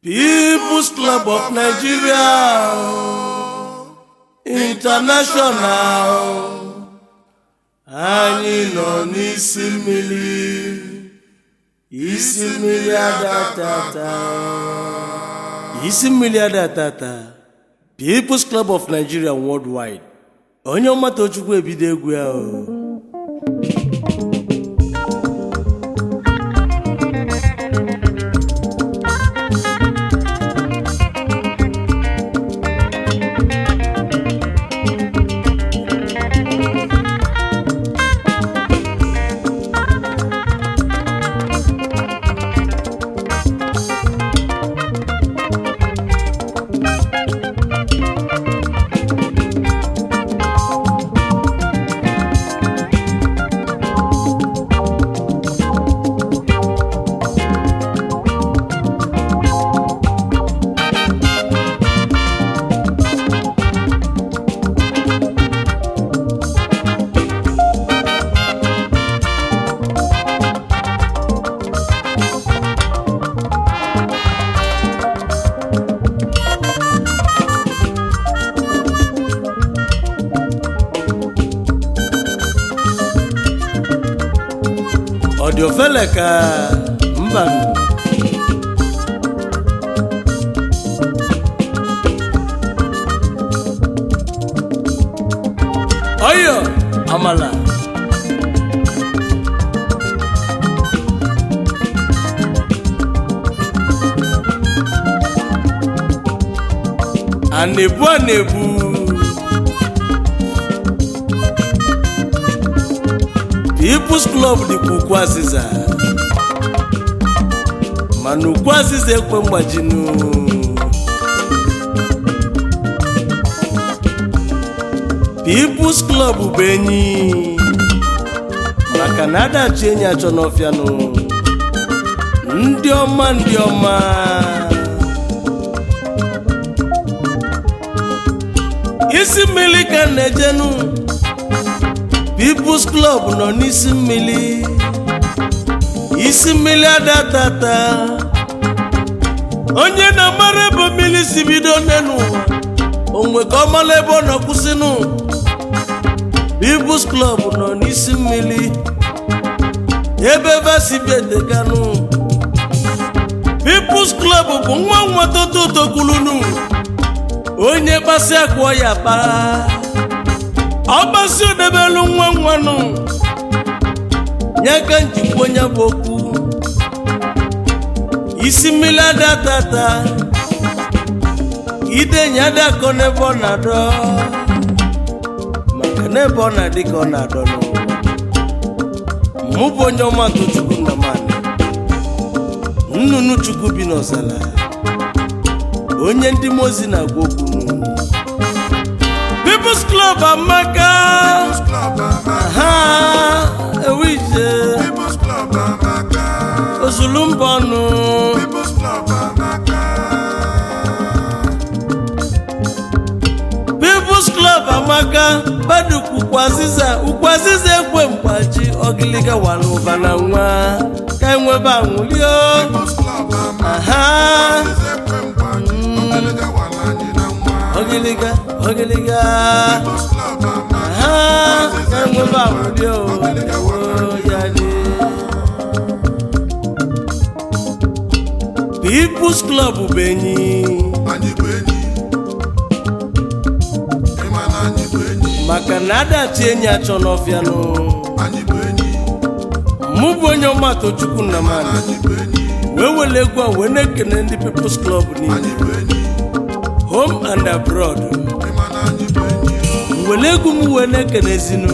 People's Club of Nigeria International anyị nọ n'isi mmiri adatata People's Club of Nigeria Worldwide onye ọmata Chukwu ebido egwu ya Ọdịofele ka mba Oyo amala anebu People's Club di Ukwu Aziza mana Ukwu Aziza ekwe mgbajinu People's Club bụ enyi maka na adachi enyi achọ n'ọfịanụ ndị ọma isi mmiri ka na-ejenu People's Club nọ n'isi mmiri adatata onye na-amara ebe mmiri si bido n'elu onwe ka ọ mara ebe ọ nọ kwụsịnụ People's Club nọ n'isi mmiri ebe vasi bedekanụ People's Club bụ nwa totokulunu onye kpasị akwa ya kpara ọgbasi odebelu nwanụ nyaka njikwa onye bụ okwu isi mmiri adatata idenye adakọ n'ebe ọ na-adọ maka n'ebe ọ na-adị ka ọ na-adọ mụ bụ onye ọmata Chukwu Nnamani nnụnụ Chukwu bi n'ọzala onye ndị mozi na-agwa okwu People's Club amaka ewije ozulumbọnụ People's Club amaka badukwu Ukwu Aziza ekwe mgbaji ogiliga walụba na nwa ka enwebe anwụlio ogiliga ka enwebe anwụlio People's Club bụ enyi maka na adachi enyi achọ n'ọfịanụ mụ bụ onye ọmata Chukwu Nnamani wee wele egwu a wee na-ekene ndị People's Club niile home and abroad wele egwu m wee na-ekene ezinu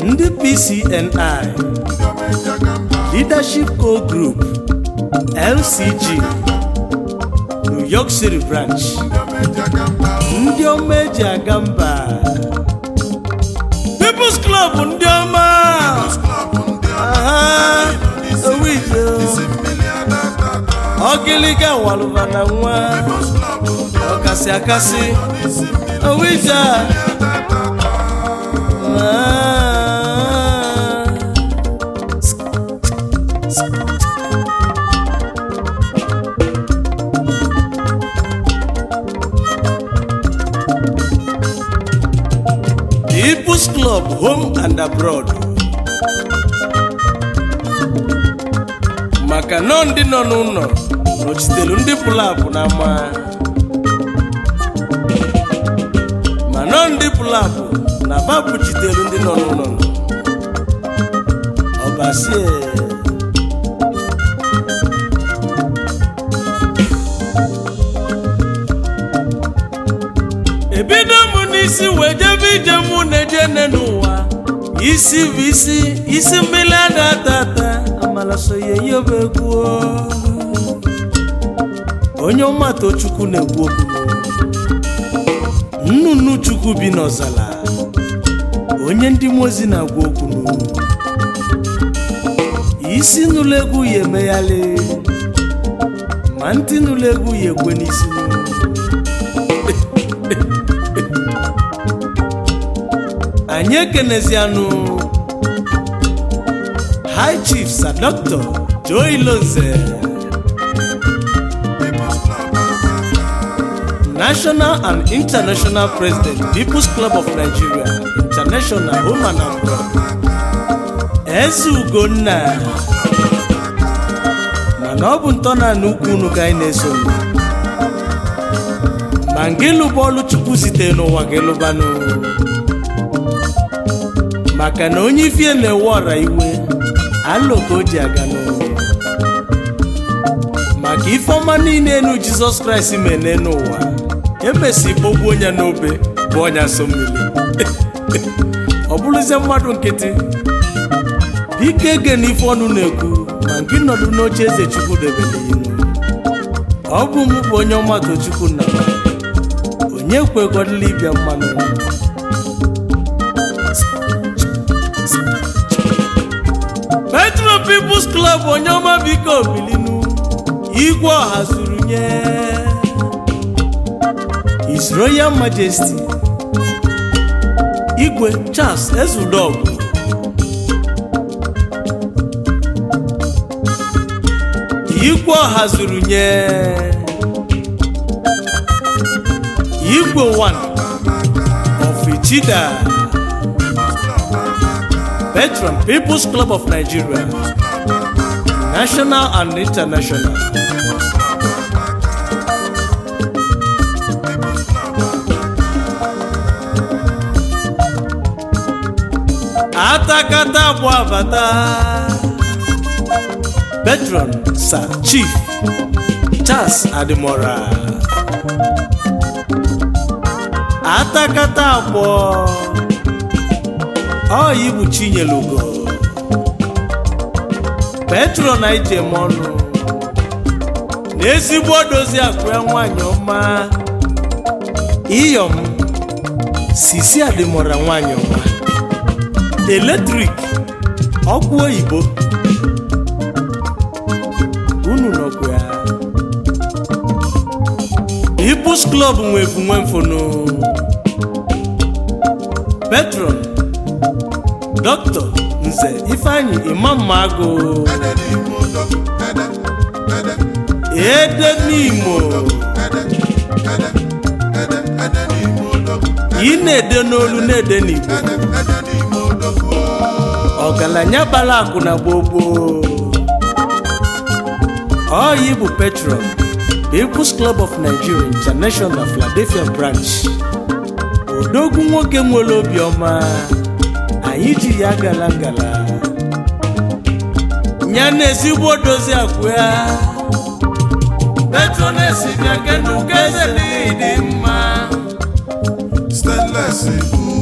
ndị PCNI Leadership Co Group LCG New York City branch ndị ọma eji aga mba People's Club ndị ọma ogiliga walụba na nwa ọkasị akasị owija Club Home and Abroad maka nọ ndị nọ n'ụlọ nọchitere ndị pụrụ apụ n'ama ma nọ ndị pụrụ apụ na bapụchitere ndị nọ n'ụlọ ọbasie ebido m n'isi wee jebe ije mụ na-eje n'ụwa isi bụ isi mmiri ada amala so ya yobegwuo onye ọmata Chukwu na-egwu okwu nnụnụ Chukwu bi n'ọzala onye ndị mozi na-agwa okwu isi n'ụlọ egwu ya emeghali ma ntị n'ụlọ egwu ya ekwe n'isi anyị ekenezianụ High Chief Sir Dr. Joe Ilonze, National and International President, People's Club of Nigeria, International Home and Abroad. Ezugonna mana ọ bụ ntọna n'ukwu unu ka anyị na-eso ma ngị lụba ọlụ Chukwu site n'ụwa gị lụbanụ maka na onye ifie na-ewe ọra iwe alụ ka o ji aga n'ụwa maka ifeọma niile enu Jizọs Kraịst mene n'ụwa emesi kpọgbuo onye n'obe bụ onye asọ mmiri ọ bụrụzie mmadụ nkịtị biko ege n'ife ọnụ na-ekwu ma nke nọdụ n'oche eze Chukwu debere inu ọ bụ m bụ onye ọmata Chukwu nna onye kwegodịla ịbịa mmanụ Petro People's Club onye ọma biko bilinu igwe ọha zuru nye His Royal Majesty Igwe Charles Ezudogwu igwe ọha zuru nye Igwe one of Ichida Patron People's Club of Nigeria, National and International. Atakata Bwabata Patron Sir Chief Charles Adimora Atakata Bwa Ibu Chinyelugo Patron Itemonu N'ezigbo dozi akwa nwanyị ọma Iyom Sisi Adimora nwanyị ọma Electric ọkụ oyibo unu nọkwa ya People's Club nwefu nwemfono Patron Dr. Nze Ifeanyi Imam Mago Edenimo Inede n'olu n'ede n'Igbo Ọgaranya bala akụ na gbogbo Oyi bụ Patron People's Club of Nigeria International Philadelphia Branch Odogwu nwoke nwere obiọma anyị ji ya gala nya na-ezigbo dozi akwa ya Patroness bịa ugeze dị mma Stainless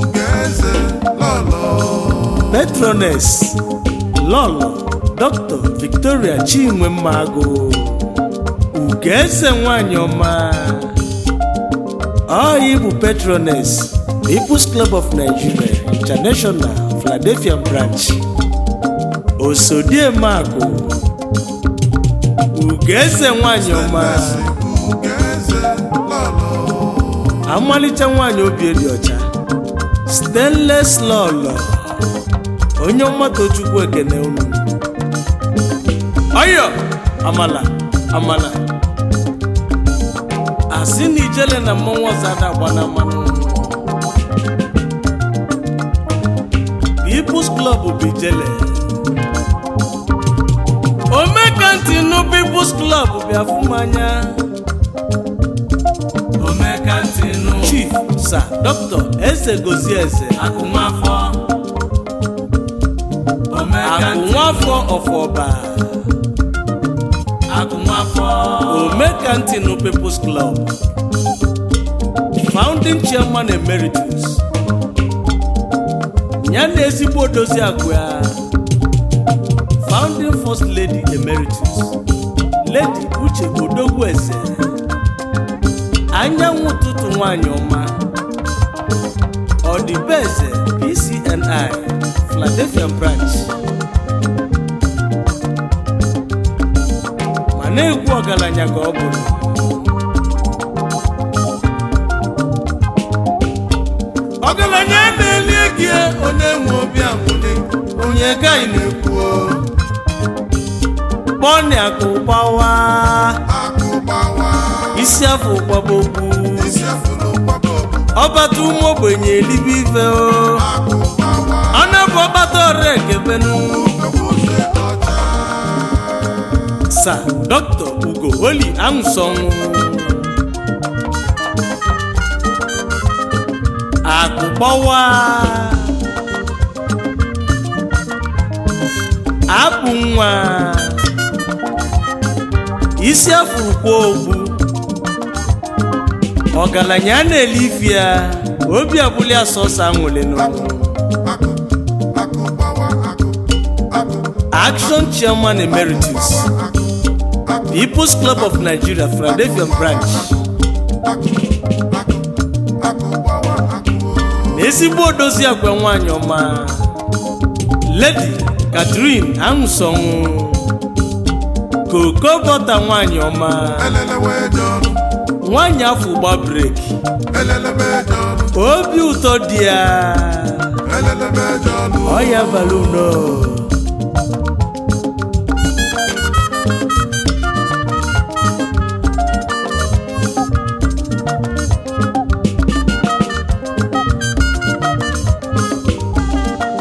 ugeze lolo Patroness Lolo Dr. Victoria Chinwe Mago ugeze nwanyị ọma Oyi bụ Patroness People's Club of Nigeria International Philadelphia Branch Osodie Mago ugeze nwanyị ọma amalite nwanyị obi dị ọcha Stainless Lolo onye ọmata Chukwu ekene unu ayo amala asị na ijele na mmọnwụ ọzọ ada agba na mmanụ People's Club bijele omekantinu People's Club biafumanya omekantinu Chief Sir Dr. Eze Gozieze Akunwafo of Oba omekantinu People's Club Founding Chairman Emeritus Nyana ezigbo dozi agwa Founding First Lady Emeritus Lady Uche Odogwueze Anyanwụ ụtụtụ nwanyị ọma Odibeze PCNI Philadelphia Branch ma na-ekwu ọgaranya ka ọ bụrụ ọgaranya na-elie gị onye nwe obi aṅụrị onye gaghị na-ekwu Bọni akụgbawa isi afọ ụkwabogbu ọbata ụmụ ogbenye elibe ife ọ na-bụ ọbata ọrụ ekebenu Sir Dr. Ugo Oli Aṅụsọnwụ akụgbawa abụ nwa isi afọ ụkwogbu ọgaranya na-ele ife ya obi abụli asọsọ anwụlenu Action Chairman Emeritus People's Club of Nigeria Philadelphia Branch n'ezigbo odozi agwa nwanyị ọma Lady Catherine Aṅụsọnwụ Koko bọta nwanyị ọma nwanyị afọ ụgba breki obi ụtọ dị ya ọya balụno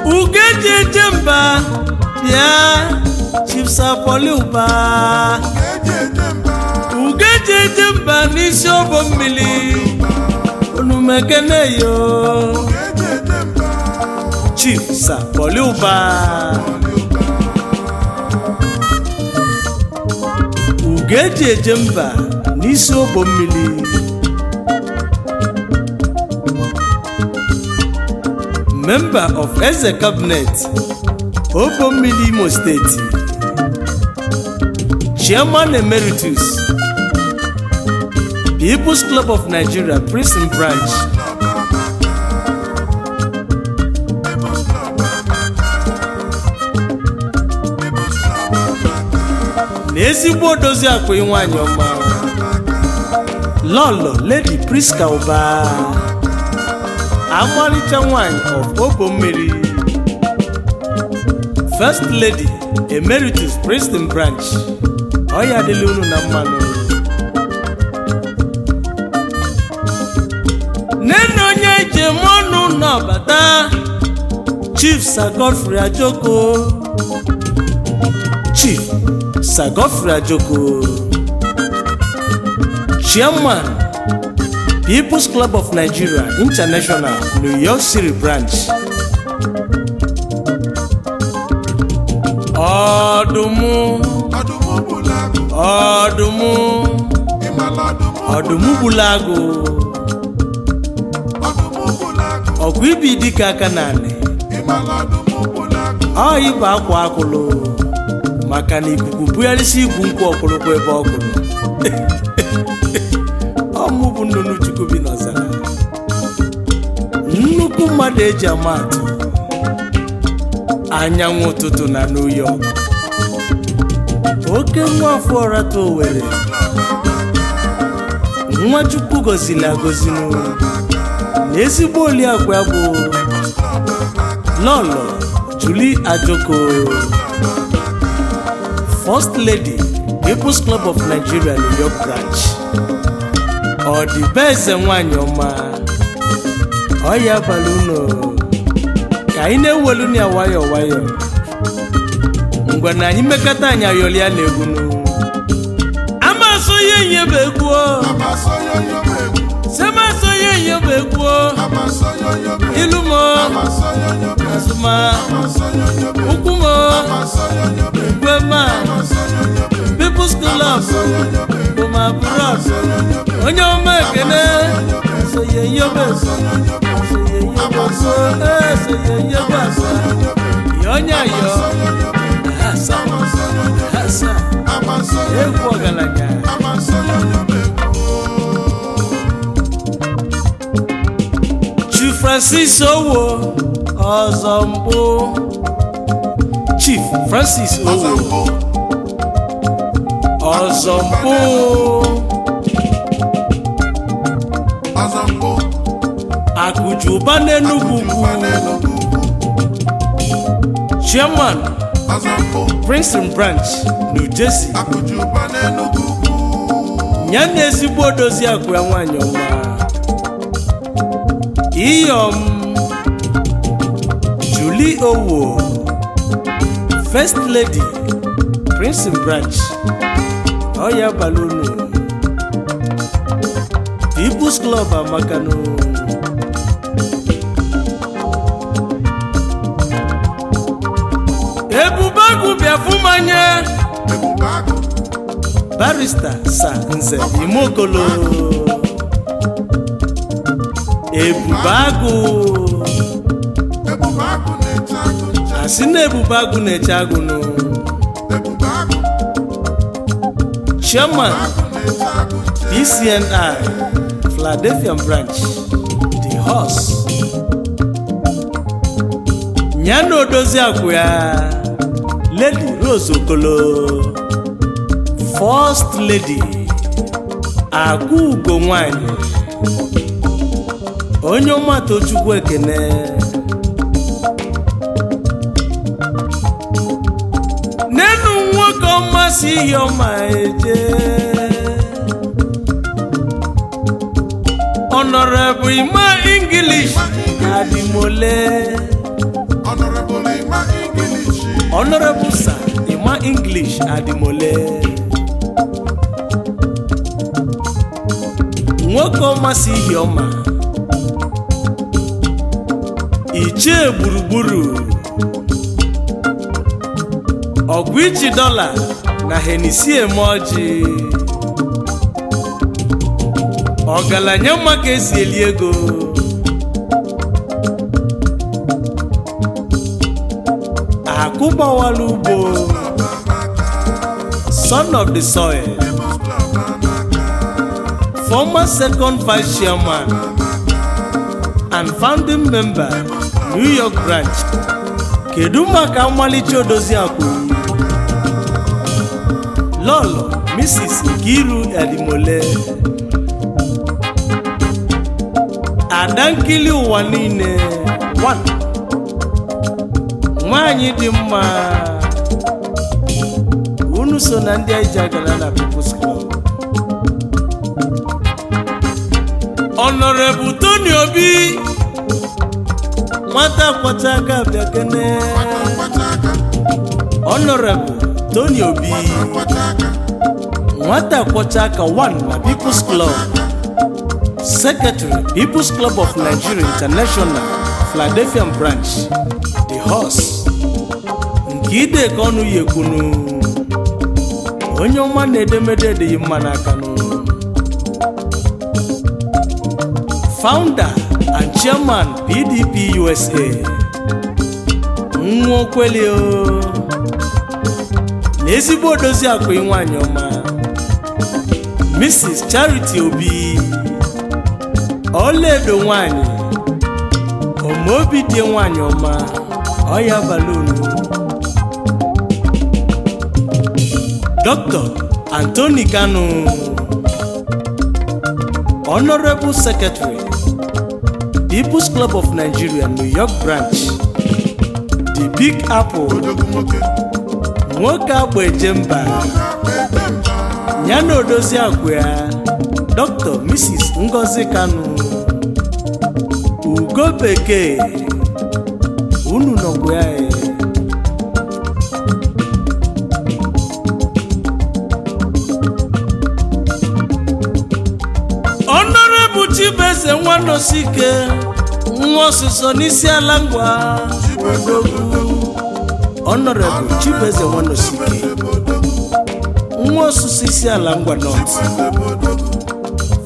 Ugeji Ejemba ya Chief Sir Paul Uba Ugeji Ejemba n'isi ọbọ mmiri onumekene yo Chief Sir Paul Uba Ugeji Ejemba n'isi ọbọ mmiri Member of Eze Cabinet Obommili Imo State Chairman Emeritus People's Club of Nigeria Prison Branch n'ezigbo odozi akwa nwanyị ọma Lolo Lady Priska Uba Amalite nwanyị of Obommili First Lady Emeritus Preston Branch Oya dịlị unu na mmanụ Nene onye njem ọnụ n'ọbata Chief Sir Godfrey Ajoko Chief Sir Godfrey Ajoko Chairman People's Club of Nigeria International New York City Branch Ọdụmụ Bulago ọgwụ ibi dịka aka naanị ọ ịba akwa akụlụ maka na ikuku bugharịsị igwu nkwụ ọkụlụkwa ebe ọkụlụ ọmụ bụ nnụnụ Chukwu bi n'ọzara nnukwu mmadụ eji ama atụ anyanwụ ụtụtụ na New York oke nwa afọ ọrata Owerri nwa Chukwu gozili agozinu na ezigbo oliakwa bụ Lolo Julie Ajoko First Lady People's Club of Nigeria New York Branch Odibeze nwanyị ọma ọya balụno ka anyị na-ewelu na ya nwayọ nwayọ ngwa na anyị mekọta anyị ayọli ya na-egwu amaso ihe nye bụ egwu semaso ihe nye bụ egwu ilumo asụma ukwumo gwema People's Club bụ ma brọd onye ọma ekene soye yobe onye ayọ hasa egwu ọgaranya Chief Francis Owo Ọzọmkpụ Chief Francis Owo Ọzọmkpụ Akụjuba n'Enugu Chairman Princeton Branch, New Jersey Nyana ezigbo odozi akụ ya nwanyị ọma Iyom Julie Owo First Lady Princeton Branch Oya Balonu People's Club Amakano Ebubagu Biafumanya Barrister Sir Nze Imokolo Ebubagu Asina Ebubagu Nechagunu Chairman PCNI Philadelphia Branch The Horse Nyano Odozi Akuya Lady Rose Okolo First Lady Agugo nwanyị onye ọma Tochukwu ekene nenu nwoke ọma si ihe ọma eje Honorable Ima English Adimole Honorable Sir Ima English Adimole nwoke ọma si ihe ọma Ichie gburugburu ọgwụ iji dọla na Hennessy emoji ọgaranya maka esi eli ego akụbawala ugbo son of the soil former second vice chairman and founding member New York branch kedu maka mmalite odozi akụ Lolo Mrs. Nkiru Adimole Adankili ụwa niile nwanyị dị mma unu so na ndị anyị ji agala na People's Club Honorable Tony Obi nwata kwata aka bịakene Honorable Tony Obi nwata kwata aka 1 na People's Club Secretary People's Club of Nigeria International Philadelphia Branch The Horse nke ide ka ọnụ yekwunu onye ọma na-edemede dị mma n'aka Founder and Chairman PDP USA Nwokwelio n'ezigbo odozi akụ nwanyị ọma Mrs. Charity Obi Oledo nwanyị Omobi dị nwanyị ọma Oya Balonu Dr. Anthony Kanu Honorable Secretary People's Club of Nigeria New York Branch The Big Apple nwoke agba ejemba nyana odozi akụ ya Dr. Mrs. Ngozi Kanu Ugo Bekee unu nọkwa ya Honorable Chibeze Nwanosike nwa ọsụsọ n'isi ala ngwa Honorable Chibeze Nwanosike nwa ọsụsọ isi ala ngwa North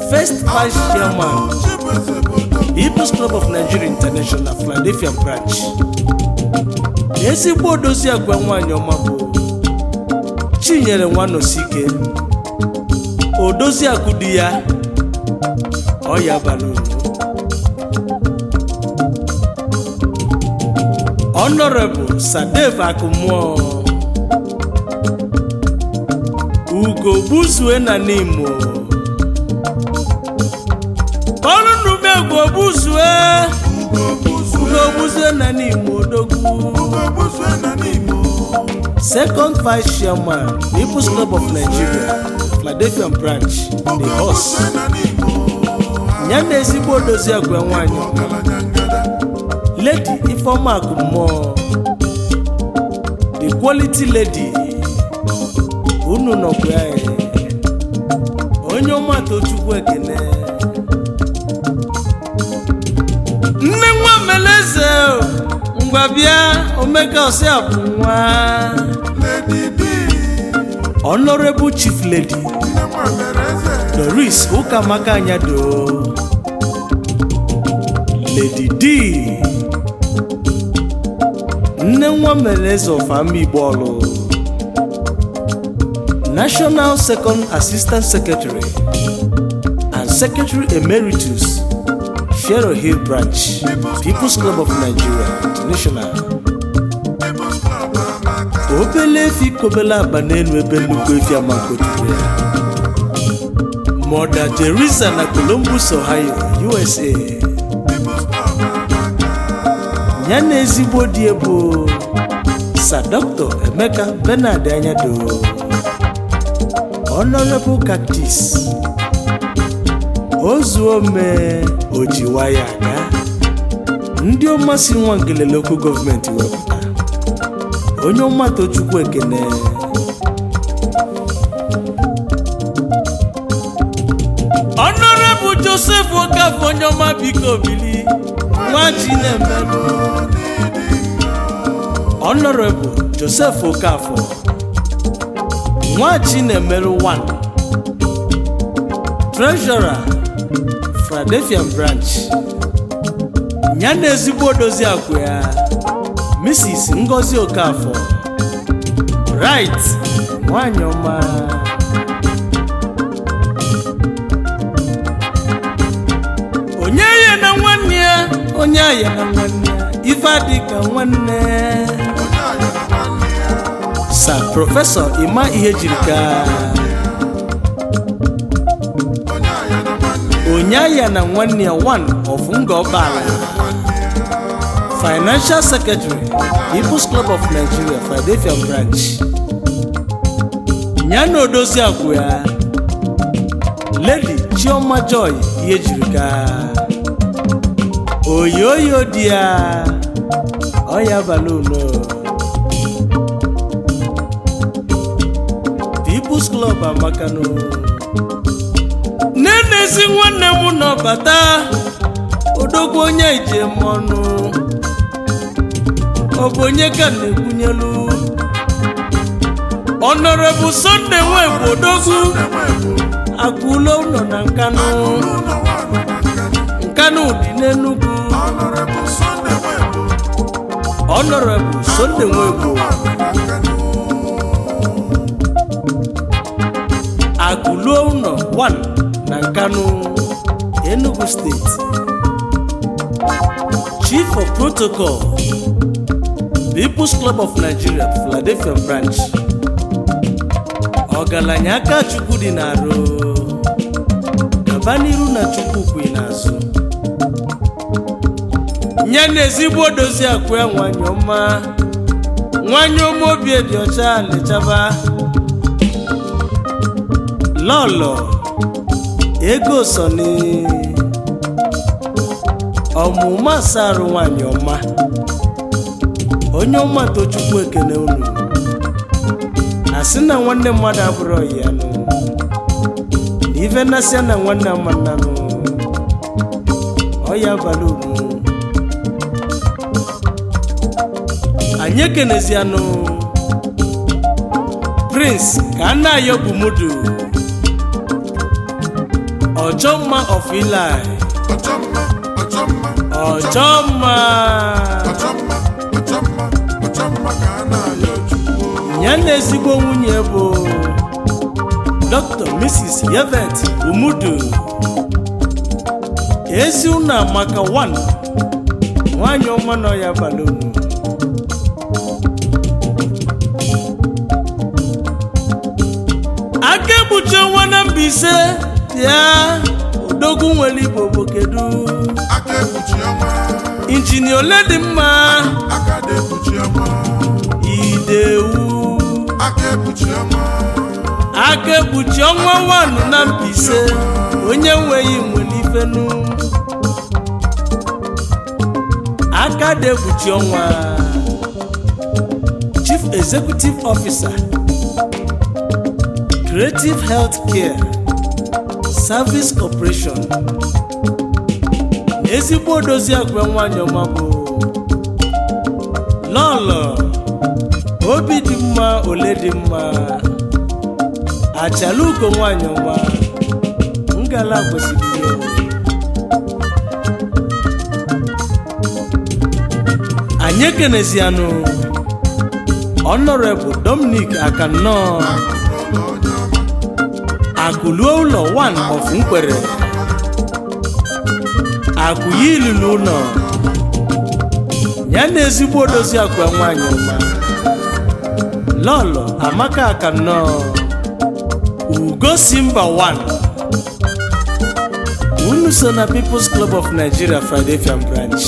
First Vice Chairman People's Club of Nigeria International Philadelphia Branch ezigbo odozi agwa nwanyị ọma bụ Chinyere Nwanosike odozi akụ di ya Oya Balloon Honorable Sadef Akumo Ugo Buzue na Nimo Ugo Buzue na Nimo Dogu Second Vice Chairman People's Club of Nigeria Philadelphia Branch The Horse Nyana ezigbo odozi agwa nwanyị Lady Ifeoma Akumo The Quality Lady unu nọkwa ya onye ọma Tochukwu ekene nne nwa meleze ngwabịa omeka osiapụ nwa Lady D Honorable Chief Lady Doris Ukamaka Anyado Lady D nne nwa meleze of Amigbo National Second Assistant Secretary and Secretary Emeritus Shero Hill Branch People's Club of Nigeria International Obele fi kobela banenu ebe nnukwu efi amakotere Mother Teresa na Columbus, Ohio, USA Nyana ezigbo di ebo Sir Dr. Emeka Bernard Anyado Honorable Cactus Ozuome Ojiwaya aga ndị ọmasị Nwangele Local Government wepụta onye ọma Tochukwu ekene Honorable Joseph Okafor onye ọma biko bili nwa Chinemelu Honorable Joseph Okafor nwa Chinemelu 1 Treasurer Philadelphia Branch nyana ezigbo odozi akwa ya Mrs. Ngozi Okafor Right nwanyị ọma onye ya na nwanne ya onye ya na nwanne ya ife adịka nwanne Sir Professor Ima Ihejirika onye ya na nwanne ya 1 of Ngobala Financial Secretary People's Club of Nigeria Philadelphia Branch nyana odozi akwa ya Lady Chioma Joy Ihejirika oyoyo dia Oya Balloon People's Club amakano nenezi nwanne m nọbata odogwu onye ijem ọnụ ọ bụ onye ka na-ekwunyelu Honorable Sunday Nwegwu odogwu akwụlo ụlọ na Nkanu dị n'Enugu Honorable Sunday Nwegwu akwụlo ụlọ 1 na Nkanu Enugu State Chief of Protocol People's Club of Nigeria Philadelphia Branch ọgaranya aka Chukwu dị n'arụ gaba n'iru na Chukwu kwu n'azụ nyana ezigbo odozi akwa nwanyị ọma obi dị ọcha lechaba Lolo Ego Soni ọmụma sarụ nwanyị ọma onye ọma Tochukwu ekene unu asị na nwanne mmadụ abụrụ ya nụ na ife nasịa na nwanne amanna nụ ọya abalị unu anyị ekenezianụ Prince ka a na-ayọ bụ mudu Ọjọmma of Eli Ọjọmma ya na ezigbo nwunye bụ Dr. Mrs. Yvette Umudu ezi unu amaka 1 nwanyị ọma nọ ya balonu aka ekpuchi ọnwa na Mbaise ya odogwu nwere Igbo bụ kedu injinia ole dị mma Idewu aka ekpuchi ọnwa 1 na Mbaise onye nweghị nwere ifenu aka dị ekpuchi ọnwa Chief Executive Officer Creative Health Care Service Corporation ezigbo odozi akwa nwanyị ọma bụ Lọlọ obi dị mma ole dị mma Achalugo nwanyị ọma ngala kwesịrị ya anyị ekenezianụ Honorable Dominic Akanọ Akụluo ụlọ 1 of Nkwere Akụyi ilulu ụlọ ya na ezigbo odozi akwa nwanyị ọma Lọlọ Amaka Akanọ Ugo Simba 1 unu so na People's Club of Nigeria Philadelphia branch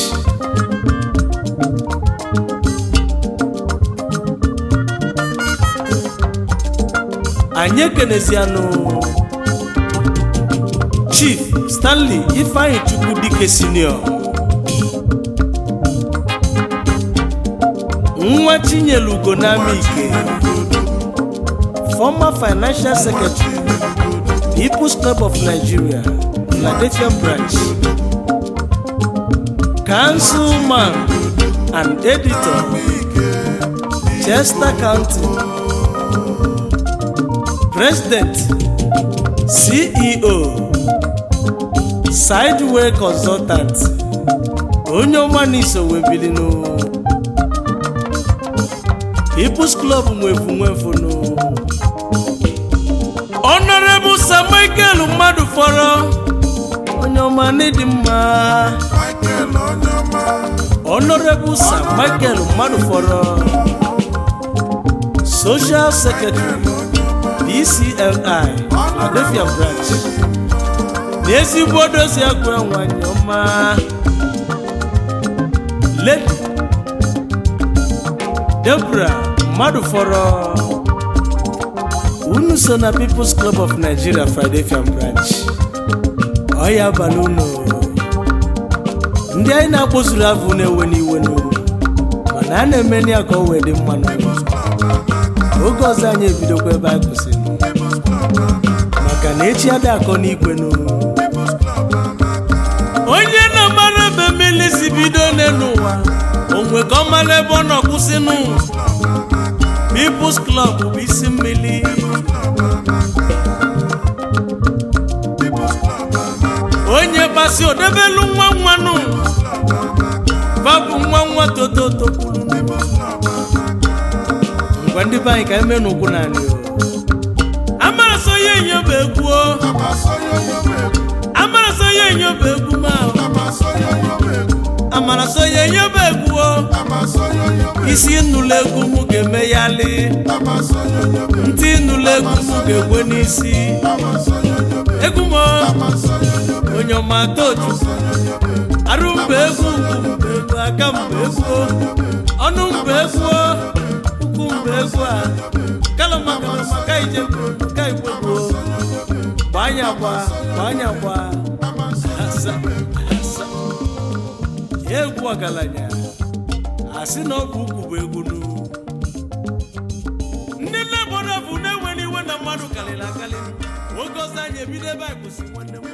anyị ekenezianụ Chief Stanley Ifeanyi Chukwudike Senior nwa Chinyelugo Namike former Financial Secretary People's Club of Nigeria Philadelphia branch Councilman and Editor Chester County President CEO Sideway Consultant onye ọma n'iso webilinu People's Club nwefunwefunu Honorable Sir Michael mmadụ fọrọ onye ọma n'ịdị mma Honorable Sir Michael mmadụ fọrọ Social Secretary DCLI Philadelphia branch n'ezigbo odozi akwa nwanyị ọma Lady Deborah mmadụ fọrọ unu so na People's Club of Nigeria Philadelphia branch ọya balụnụ ndị anyị na-akpọzuru avụ na-ewe n'iwe mana a na-eme ya ka o wee dị mma oge ọzọ anyị ebidokwa ebe anyị kwụsịrị maka na echi adị akọ n'ikwe onye na-amara ebe mmiri si bido n'ụwa onwe ka ọ mara ebe ọ nọ kwụsịnụ People's Club bụ isi mmiri onye basi odebelu nwa nwanụ babụ nwa tototokwuru ngwa ndị be anyị ka eme n'ụkwụ naanị amara so ya enyoba egwu amara so ya enyoba egwu ma amara so ya enyoba egwu isi nnụlụ egwu m ga-emeghali ntị nnụlụ egwu m ga-egwe n'isi egwu m onye ọma toju arụ mba egwu ugwu aka mba egwu ọnụ mba egwu ukwu mba egwu a kalama ka ije ka igwe gboo gbanya gba asa egwu ọgaranya asị na ọ bụ ukwu bụ egwu nu ndị nne obodo bụ na-enwere iwe na mmadụ karịrị akarị oge ọzọ anyị ebido ebe anyị kwụsị nwanne m